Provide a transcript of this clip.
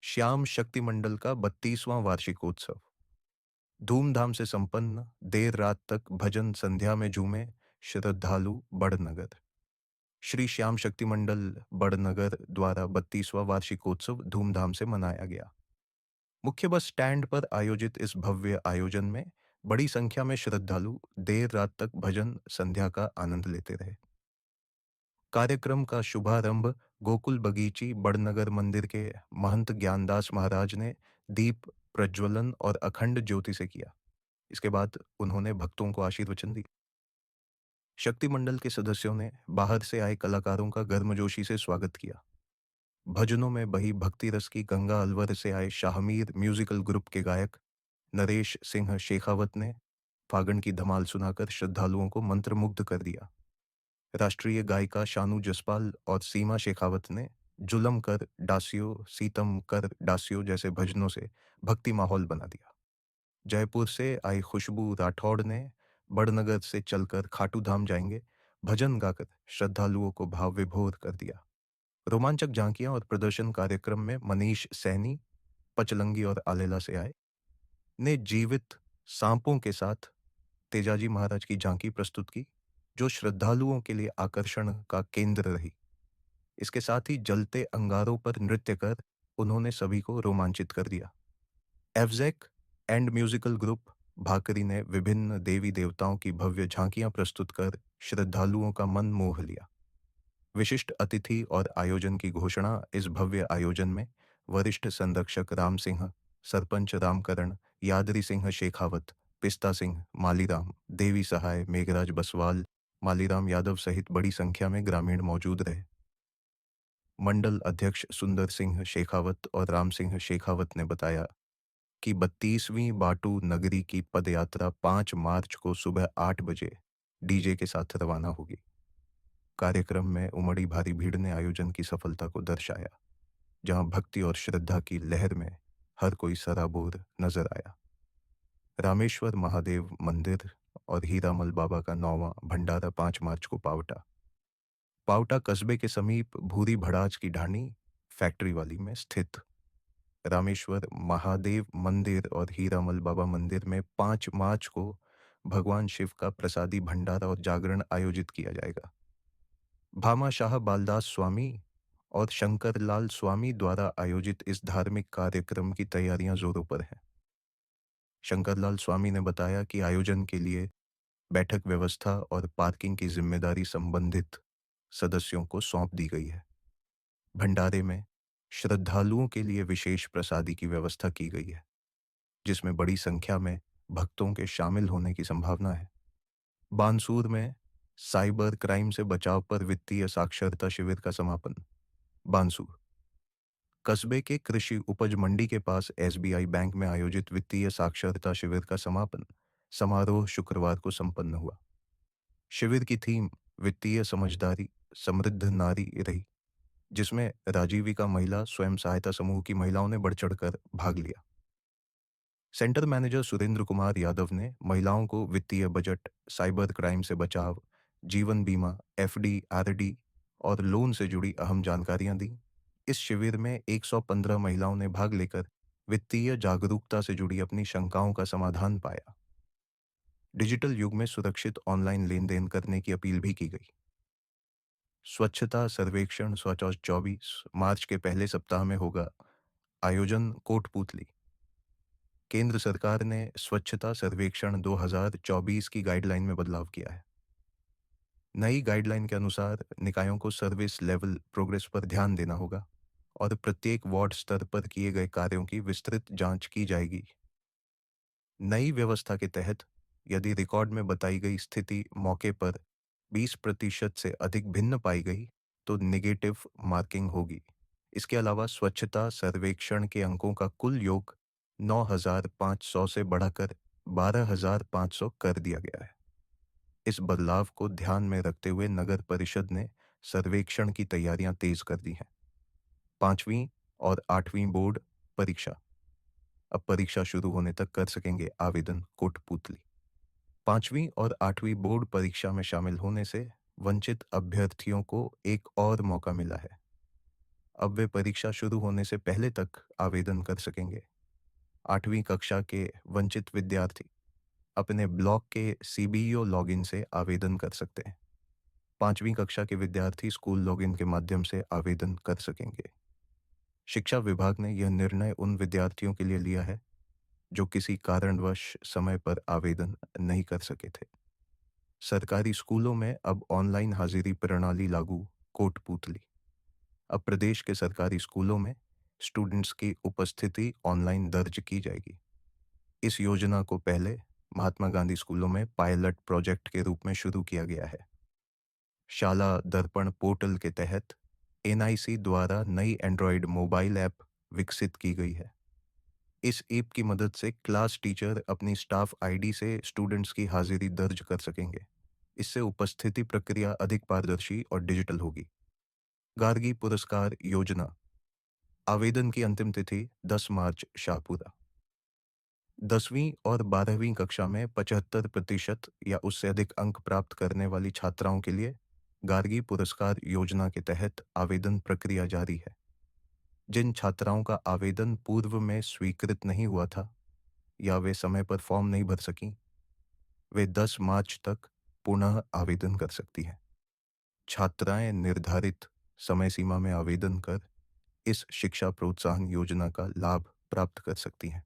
श्याम शक्ति मंडल का 32वां वार्षिकोत्सव धूमधाम से संपन्न। देर रात तक भजन संध्या में झूमे श्रद्धालु बड़नगर। श्री श्याम शक्ति मंडल बड़नगर द्वारा 32वां वार्षिकोत्सव धूमधाम से मनाया गया। मुख्य बस स्टैंड पर आयोजित इस भव्य आयोजन में बड़ी संख्या में श्रद्धालु देर रात तक भजन संध्या का आनंद लेते रहे। कार्यक्रम का शुभारंभ गोकुल बगीची बड़नगर मंदिर के महंत ज्ञानदास महाराज ने दीप प्रज्वलन और अखंड ज्योति से किया। इसके बाद उन्होंने भक्तों को आशीर्वचन दी। शक्ति मंडल के सदस्यों ने बाहर से आए कलाकारों का गर्मजोशी से स्वागत किया। भजनों में बही भक्ति रस की गंगा अलवर से आए शाहमीर म्यूजिकल ग्रुप के गायक नरेश सिंह शेखावत ने फागण की धमाल सुनाकर श्रद्धालुओं को मंत्रमुग्ध कर दिया। राष्ट्रीय गायिका शानू जसपाल और सीमा शेखावत ने जुलम कर डासियो सीतम कर डासियो जैसे भजनों से भक्ति माहौल बना दिया। जयपुर से आई खुशबू राठौड़ ने बड़नगर से चलकर खाटू धाम जाएंगे भजन गाकर श्रद्धालुओं को भाव विभोर कर दिया। रोमांचक झांकियां और प्रदर्शन कार्यक्रम में मनीष सैनी पचलंगी और आलेला से आए ने जीवित सांपों के साथ तेजाजी महाराज की झांकी प्रस्तुत की, जो श्रद्धालुओं के लिए आकर्षण का केंद्र रही। इसके साथ ही जलते अंगारों पर नृत्य कर उन्होंने सभी को रोमांचित कर दिया। एवजेक एंड म्यूजिकल ग्रुप भाकरी ने विभिन्न देवी देवताओं की भव्य झांकियां प्रस्तुत कर श्रद्धालुओं का मन मोह लिया। विशिष्ट अतिथि और आयोजन की घोषणा इस भव्य आयोजन में वरिष्ठ संरक्षक राम सिंह, सरपंच रामकरण, यादरी सिंह शेखावत, पिस्ता सिंह, मालीराम, देवी सहाय, मेघराज बसवाल, मालीराम यादव सहित बड़ी संख्या में ग्रामीण मौजूद रहे। मंडल अध्यक्ष सुंदर सिंह शेखावत और राम सिंह शेखावत ने बताया कि 32वीं बाटू नगरी की पदयात्रा 5 मार्च को सुबह 8 बजे डीजे के साथ रवाना होगी। कार्यक्रम में उमड़ी भारी भीड़ ने आयोजन की सफलता को दर्शाया, जहां भक्ति और श्रद्धा की लहर में हर कोई सराबोर नजर आया। रामेश्वर महादेव मंदिर और हीरामल बाबा का 9वां भंडारा 5 मार्च को पावटा कस्बे के समीप भूरी भड़ाज की ढाणी फैक्ट्री वाली में स्थित रामेश्वर महादेव मंदिर और हीरामल बाबा मंदिर में 5 मार्च को भगवान शिव का प्रसादी भंडारा और जागरण आयोजित किया जाएगा। भामा शाह बालदास स्वामी और शंकरलाल स्वामी द्वारा आयोजित इस धार्मिक कार्यक्रम की तैयारियां जोरों पर हैं। शंकरलाल स्वामी ने बताया कि आयोजन के लिए बैठक व्यवस्था और पार्किंग की जिम्मेदारी संबंधित सदस्यों को सौंप दी गई है। भंडारे में श्रद्धालुओं के लिए विशेष प्रसादी की व्यवस्था की गई है, जिसमें बड़ी संख्या में भक्तों के शामिल होने की संभावना है। बानसूर में साइबर क्राइम से बचाव पर वित्तीय साक्षरता शिविर का समापन। बानसूर कस्बे के कृषि उपज मंडी के पास एसबीआई बैंक में आयोजित वित्तीय साक्षरता शिविर का समापन समारोह शुक्रवार को संपन्न हुआ। शिविर की थीम वित्तीय समझदारी समृद्ध नारी रही, जिसमें राजीविका महिला स्वयं सहायता समूह की महिलाओं ने बढ़ चढ़कर भाग लिया। सेंटर मैनेजर सुरेंद्र कुमार यादव ने महिलाओं को वित्तीय बजट, साइबर क्राइम से बचाव, जीवन बीमा, एफडी, आरडी और लोन से जुड़ी अहम जानकारियां दी। इस शिविर में 115 महिलाओं ने भाग लेकर वित्तीय जागरूकता से जुड़ी अपनी शंकाओं का समाधान पाया। डिजिटल युग में सुरक्षित ऑनलाइन लेन देन करने की अपील भी की गई। स्वच्छता सर्वेक्षण 2024 मार्च के पहले सप्ताह में होगा। आयोजन कोटपूतली। केंद्र सरकार ने स्वच्छता सर्वेक्षण 2024 की गाइडलाइन में बदलाव किया है। नई गाइडलाइन के अनुसार निकायों को सर्विस लेवल प्रोग्रेस पर ध्यान देना होगा और प्रत्येक वार्ड स्तर पर किए गए कार्यों की विस्तृत जांच की जाएगी। नई व्यवस्था के तहत यदि रिकॉर्ड में बताई गई स्थिति मौके पर 20% से अधिक भिन्न पाई गई तो नेगेटिव मार्किंग होगी। इसके अलावा स्वच्छता सर्वेक्षण के अंकों का कुल योग 9,500 से बढ़ाकर 12,500 कर दिया गया है। इस बदलाव को ध्यान में रखते हुए नगर परिषद ने सर्वेक्षण की तैयारियां तेज कर दी हैं। 5वीं और 8वीं बोर्ड परीक्षा अब परीक्षा शुरू होने तक कर सकेंगे आवेदन। कोटपूतली 5वीं और 8वीं बोर्ड परीक्षा में शामिल होने से वंचित अभ्यर्थियों को एक और मौका मिला है। अब वे परीक्षा शुरू होने से पहले तक आवेदन कर सकेंगे। 8वीं कक्षा के वंचित विद्यार्थी अपने ब्लॉक के सीबीईओ लॉगिन से आवेदन कर सकते हैं। 5वीं कक्षा के विद्यार्थी स्कूल लॉगिन के माध्यम से आवेदन कर सकेंगे। शिक्षा विभाग ने यह निर्णय उन विद्यार्थियों के लिए लिया है जो किसी कारणवश समय पर आवेदन नहीं कर सके थे। सरकारी स्कूलों में अब ऑनलाइन हाजिरी प्रणाली लागू। कोटपूतली। अब प्रदेश के सरकारी स्कूलों में स्टूडेंट्स की उपस्थिति ऑनलाइन दर्ज की जाएगी। इस योजना को पहले महात्मा गांधी स्कूलों में पायलट प्रोजेक्ट के रूप में शुरू किया गया है। शाला दर्पण पोर्टल के तहत एनआईसी द्वारा नई एंड्रॉयड मोबाइल ऐप विकसित की गई है। इस ऐप की मदद से क्लास टीचर अपनी स्टाफ आईडी से स्टूडेंट्स की हाजिरी दर्ज कर सकेंगे। इससे उपस्थिति प्रक्रिया अधिक पारदर्शी और डिजिटल होगी। गार्गी पुरस्कार योजना। आवेदन की अंतिम तिथि 10 मार्च शाहपुरा। 10वीं और 12वीं कक्षा में 75% या उससे अधिक अंक प्राप्त करने वाली छात्राओं के लिए गार्गी पुरस्कार योजना के तहत आवेदन प्रक्रिया जारी है। जिन छात्राओं का आवेदन पूर्व में स्वीकृत नहीं हुआ था या वे समय पर फॉर्म नहीं भर सकीं, वे 10 मार्च तक पुनः आवेदन कर सकती हैं। छात्राएं निर्धारित समय सीमा में आवेदन कर इस शिक्षा प्रोत्साहन योजना का लाभ प्राप्त कर सकती हैं।